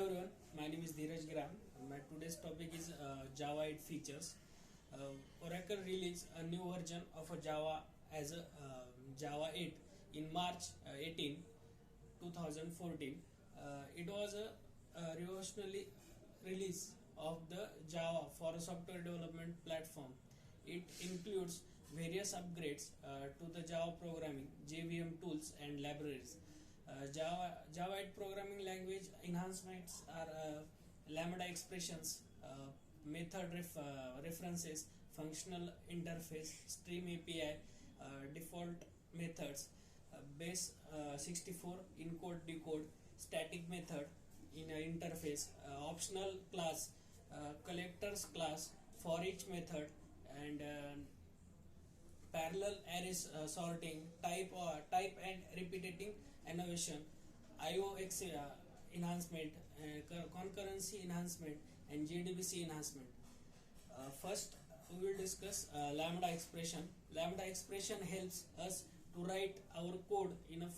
everyone, my name is Dheeraj Gram. My today's topic is Java 8 features. Oracle released a new version of a Java as a Java 8 in March 18, 2014. It was a revolutionary release of the Java for a software development platform. It includes various upgrades to the Java programming, JVM tools and libraries. Java 8 programming language enhancements are lambda expressions, references, functional interface, stream API, default methods, base 64 encode decode, static method in interface, optional class, collectors class, for each method, and parallel arrays sorting, type and repeating innovation, enhancement, concurrency enhancement, and JDBC enhancement. First, we will discuss lambda expression. Lambda expression helps us to write our code in a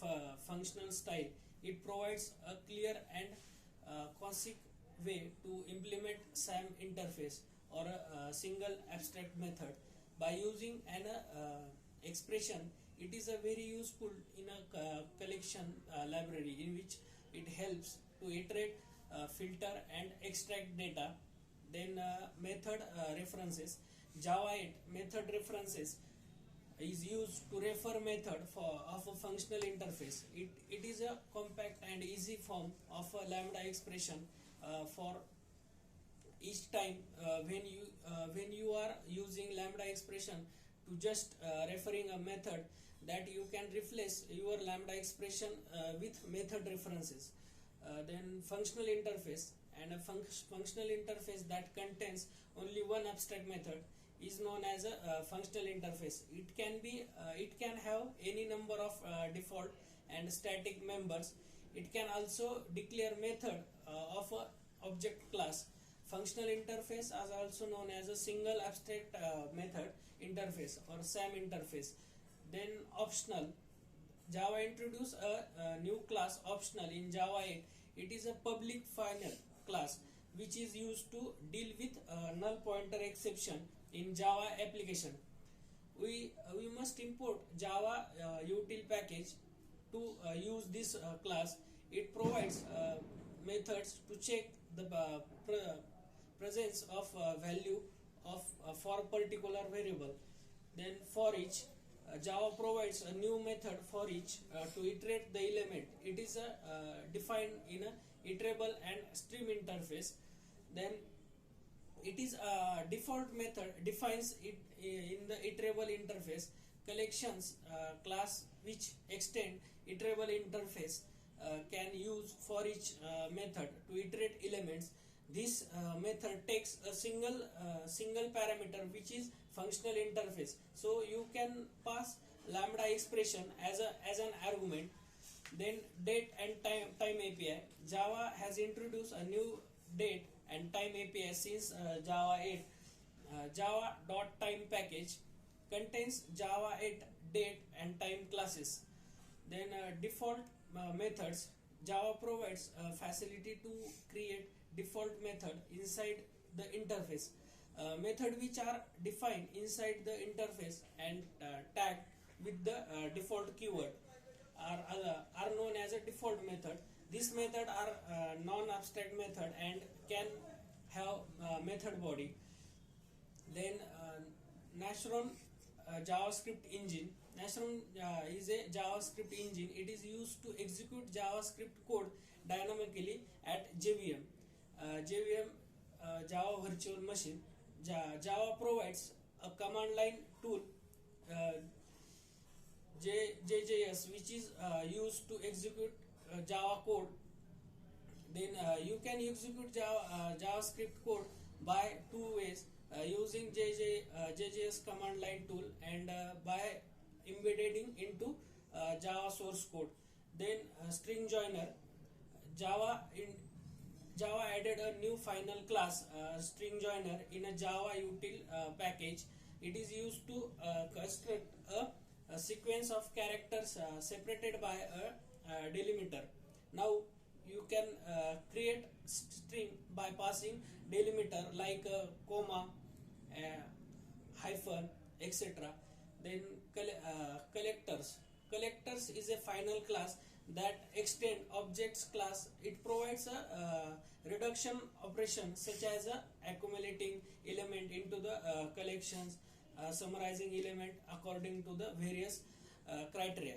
functional style. It provides a clear and concise way to implement SAM interface or a single abstract method. By using an expression, it is a very useful in a collection library in which it helps to iterate, filter and extract data. Then method references. Java 8 method references is used to refer method of a functional interface. It is a compact and easy form of a lambda expression for each time when you are using lambda expression to just referring a method, that you can replace your lambda expression with method references. Then functional interface, and a functional interface that contains only one abstract method is known as a functional interface. It can have any number of default and static members. It can also declare method of a object class. Functional interface is also known as a single abstract method interface or SAM interface. Then optional. Java introduced a new class optional in Java 8. It is a public final class which is used to deal with null pointer exception in Java application. We must import Java util package to use this class. It provides methods to check the presence of value of for a particular variable. Then for each, Java provides a new method for each to iterate the element. It is defined in a iterable and stream interface. Then it is a default method defines it in the iterable interface. Collections class which extend iterable interface can use for each method to iterate elements. This method takes a single parameter which is functional interface. So you can pass lambda expression as an argument. Then date and time API. Java has introduced a new date and time API since Java 8. Java.time package contains Java 8 date and time classes. Then default methods. Java provides a facility to create default method inside the interface. Method which are defined inside the interface and tagged with the default keyword are known as a default method. This method are non-abstract method and can have method body. Then Nashron JavaScript engine. Nashron is a JavaScript engine. It is used to execute JavaScript code dynamically at JVM. Java Virtual Machine. Java provides a command line tool, JJS, which is used to execute Java code. Then you can execute JavaScript code by two ways, using JJS command line tool and by embedding into Java source code. Then string joiner. Java added a new final class, string joiner, in a Java util package. It is used to construct a sequence of characters separated by a delimiter. Now you can create string by passing delimiter like comma, hyphen, etc. Then collectors is a final class that extend objects class. It provides a reduction operation such as accumulating element into the collections, summarizing element according to the various criteria.